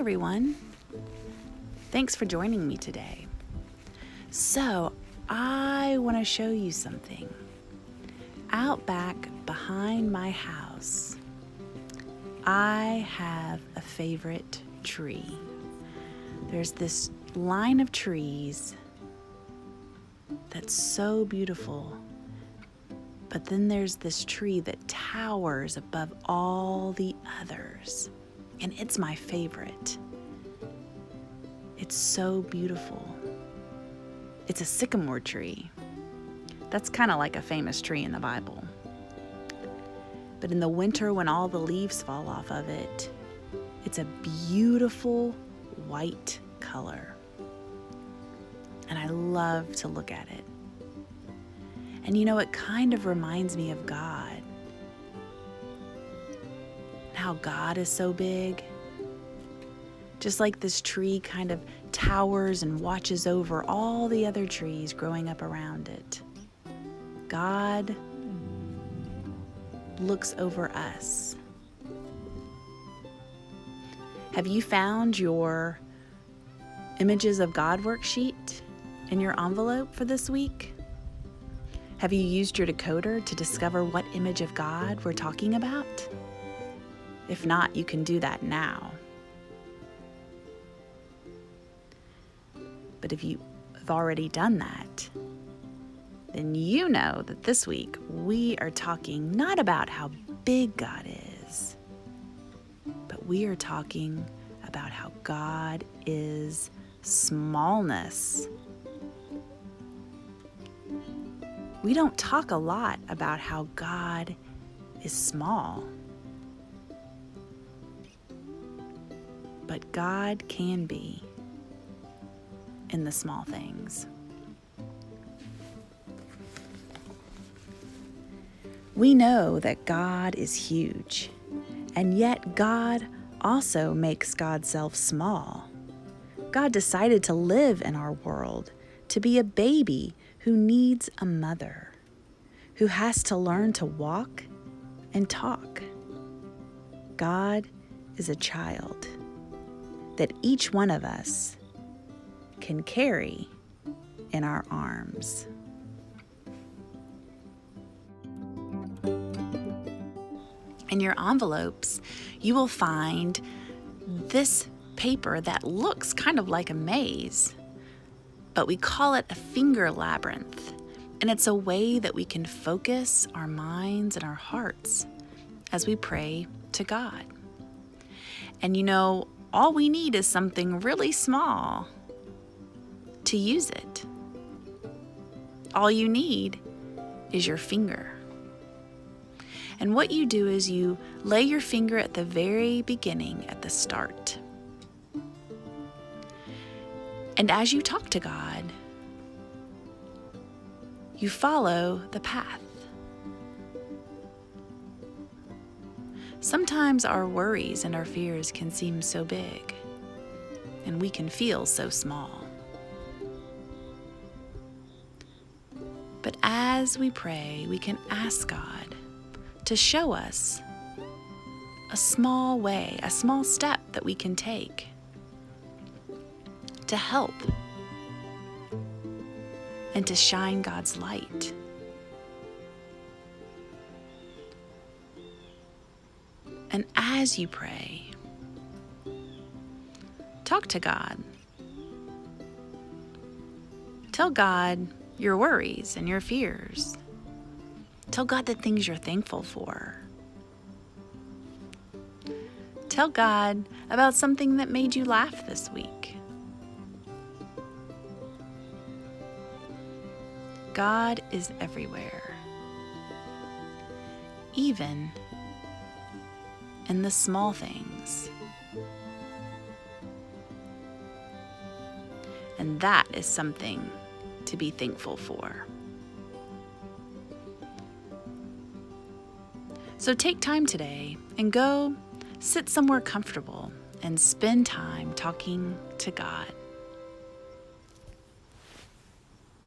everyone. Thanks for joining me today. So, I want to show you something. Out back behind my house, I have a favorite tree. There's this line of trees that's so beautiful. But then there's this tree that towers above all the others. And it's my favorite. It's so beautiful. It's a sycamore tree. That's kind of like a famous tree in the Bible. But in the winter, when all the leaves fall off of it, it's a beautiful white color. And I love to look at it. And it kind of reminds me of God. How God is so big. Just like this tree kind of towers and watches over all the other trees growing up around it. God looks over us. Have you found your Images of God worksheet in your envelope for this week? Have you used your decoder to discover what image of God we're talking about? If not, you can do that now. But if you have already done that, then you know that this week we are talking not about how big God is, but we are talking about how God is smallness. We don't talk a lot about how God is small. But God can be in the small things. We know that God is huge, and yet God also makes God's self small. God decided to live in our world, to be a baby who needs a mother, who has to learn to walk and talk. God is a child that each one of us can carry in our arms. In your envelopes, you will find this paper that looks kind of like a maze, but we call it a finger labyrinth, and it's a way that we can focus our minds and our hearts as we pray to God. And all we need is something really small to use it. All you need is your finger. And what you do is you lay your finger at the very beginning, at the start. And as you talk to God, you follow the path. Sometimes our worries and our fears can seem so big, and we can feel so small. But as we pray, we can ask God to show us a small way, a small step that we can take to help and to shine God's light. And as you pray, talk to God. Tell God your worries and your fears. Tell God the things you're thankful for. Tell God about something that made you laugh this week. God is everywhere, even in the small things. And that is something to be thankful for. So take time today and go sit somewhere comfortable and spend time talking to God.